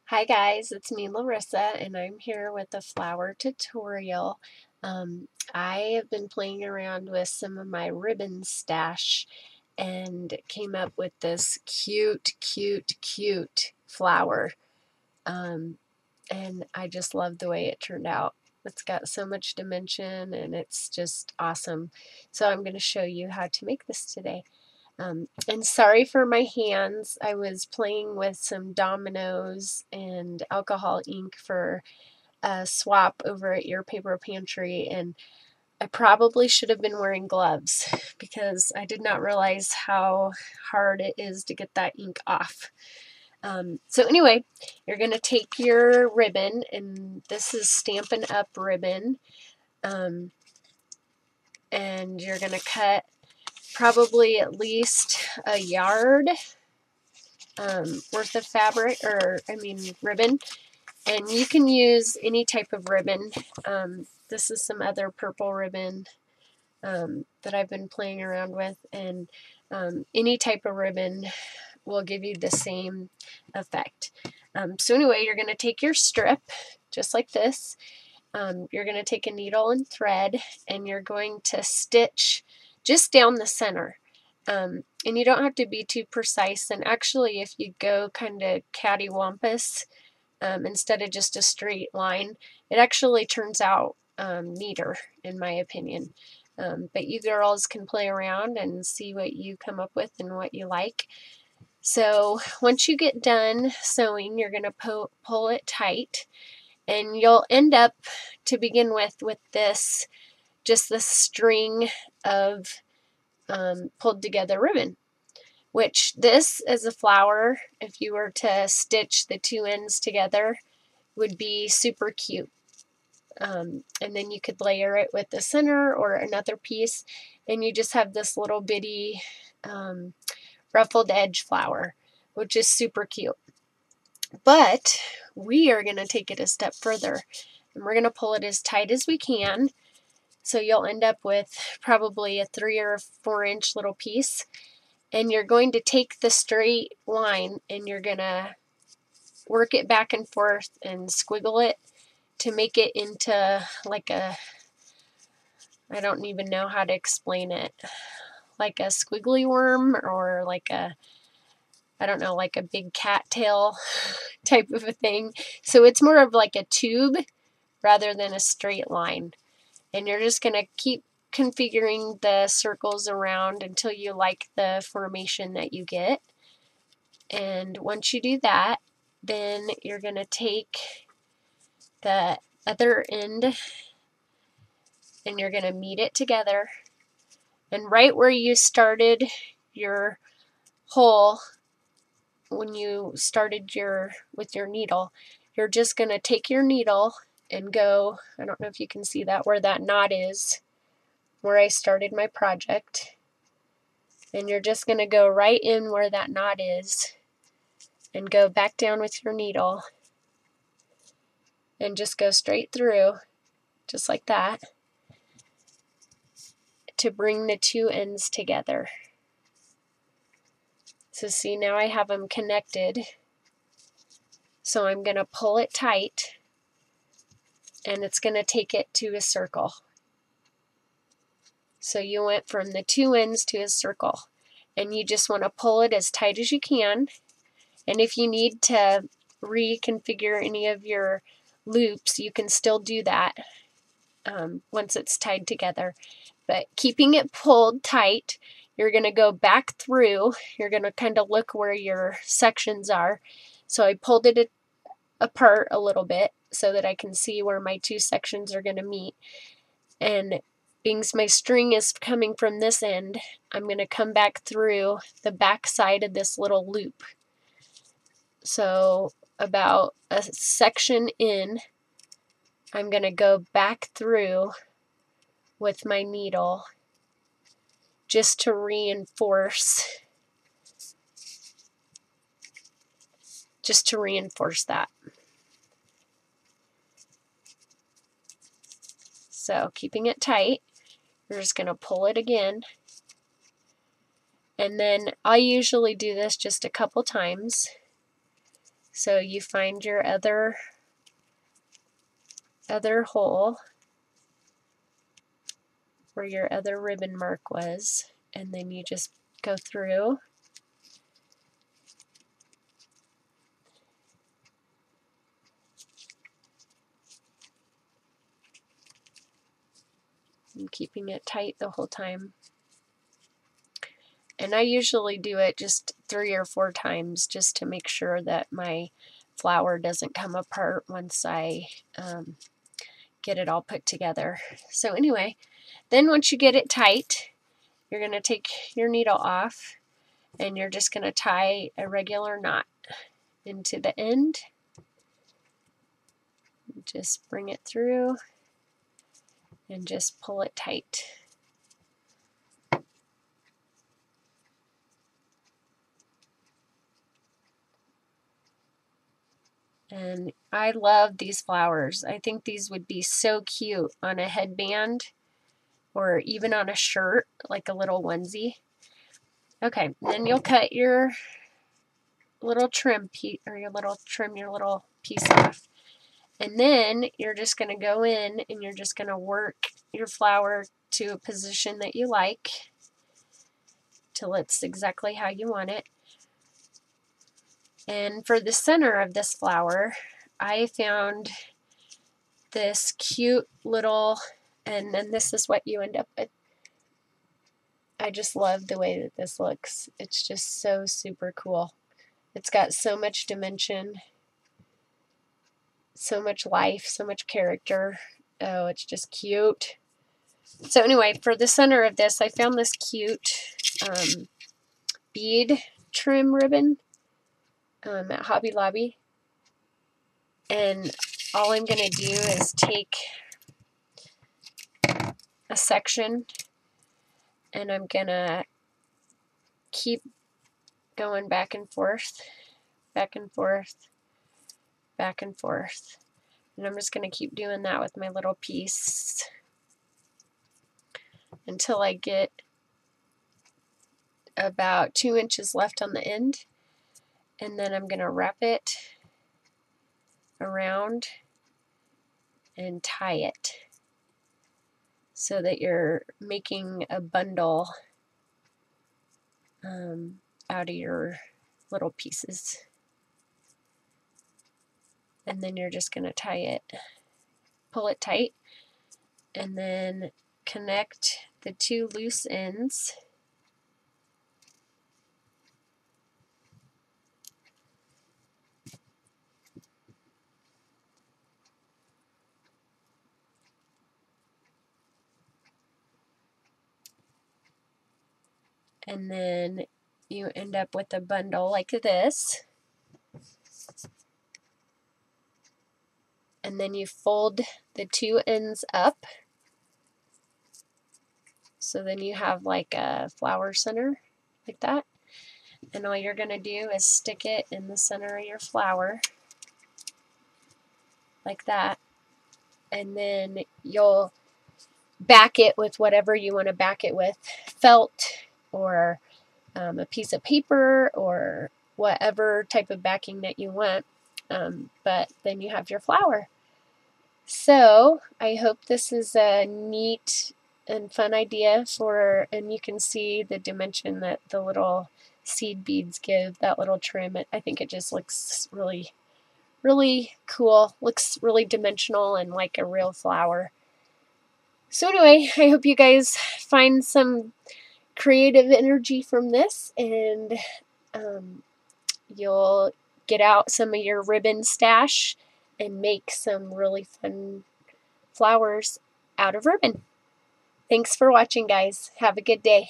Hi guys, it's me Larissa and I'm here with a flower tutorial. I have been playing around with some of my ribbon stash and came up with this cute flower. And I just love the way it turned out. It's got so much dimension and it's just awesome. So I'm going to show you how to make this today. And sorry for my hands. I was playing with some dominoes and alcohol ink for a swap over at Your Paper Pantry, and I probably should have been wearing gloves because I did not realize how hard it is to get that ink off. So anyway, you're going to take your ribbon, and this is Stampin' Up! Ribbon, and you're going to cut probably at least a yard worth of fabric, ribbon, and you can use any type of ribbon. This is some other purple ribbon that I've been playing around with, and any type of ribbon will give you the same effect. So anyway, you're going to take your strip just like this. You're going to take a needle and thread, and you're going to stitch just down the center. And you don't have to be too precise, and actually if you go kind of cattywampus instead of just a straight line, it actually turns out neater in my opinion. But you girls can play around and see what you come up with and what you like. So once you get done sewing, you're going to pull it tight, and you'll end up to begin with this, just this string of pulled together ribbon, which this as a flower, if you were to stitch the two ends together, would be super cute. And then you could layer it with the center or another piece, and you just have this little bitty ruffled edge flower, which is super cute. But we are going to take it a step further, and we're going to pull it as tight as we can. So you'll end up with probably a 3 or 4 inch little piece, and you're going to take the straight line and you're going to work it back and forth and squiggle it to make it into like a, I don't even know how to explain it, like a squiggly worm, or like a, I don't know, like a big cattail type of a thing. So it's more of like a tube rather than a straight line. And you're just going to keep configuring the circles around until you like the formation that you get. And once you do that, then you're going to take the other end and you're going to meet it together. And right where you started your hole, when you started with your needle, you're just going to take your needle and go, I don't know if you can see that, where that knot is, where I started my project. And you're just going to go right in where that knot is and go back down with your needle and just go straight through, just like that, to bring the two ends together. So see, now I have them connected. So I'm going to pull it tight, and it's going to take it to a circle. So you went from the two ends to a circle, and you just want to pull it as tight as you can. And if you need to reconfigure any of your loops, you can still do that once it's tied together. But keeping it pulled tight, you're going to go back through. You're going to kind of look where your sections are. So I pulled it apart a little bit so that I can see where my two sections are going to meet. And being my string is coming from this end, I'm going to come back through the back side of this little loop. So about a section in, I'm going to go back through with my needle just to reinforce that. So keeping it tight, you're just going to pull it again. And then I usually do this just a couple times. So you find your other hole where your other ribbon mark was, and then you just go through and keeping it tight the whole time. And I usually do it just 3 or 4 times just to make sure that my flower doesn't come apart once I get it all put together. So anyway, then once you get it tight, you're going to take your needle off and you're just going to tie a regular knot into the end. Just bring it through and just pull it tight. And I love these flowers. I think these would be so cute on a headband or even on a shirt, like a little onesie. Okay, then you'll cut your little trim piece, or your little piece off. And then you're just going to go in and you're just going to work your flower to a position that you like till it's exactly how you want it. And for the center of this flower, I found this cute little, and then this is what you end up with. I just love the way that this looks. It's just so super cool. It's got so much dimension, so much life, so much character. Oh, it's just cute. So anyway, for the center of this, I found this cute bead trim ribbon at Hobby Lobby. And all I'm going to do is take a section and I'm going to keep going back and forth, back and forth, back and forth. And I'm just going to keep doing that with my little piece until I get about 2 inches left on the end. And then I'm going to wrap it around and tie it so that you're making a bundle out of your little pieces. And then you're just going to tie it, pull it tight, and then connect the 2 loose ends. And then you end up with a bundle like this. And then you fold the 2 ends up. So then you have like a flower center, like that. And all you're going to do is stick it in the center of your flower, like that. And then you'll back it with whatever you want to back it with, felt or a piece of paper or whatever type of backing that you want. But then you have your flower. So I hope this is a neat and fun idea for, and you can see the dimension that the little seed beads give, that little trim. I think it just looks really, really cool. Looks really dimensional and like a real flower. So anyway, I hope you guys find some creative energy from this, and you'll get out some of your ribbon stash and make some really fun flowers out of ribbon. Thanks for watching, guys. Have a good day.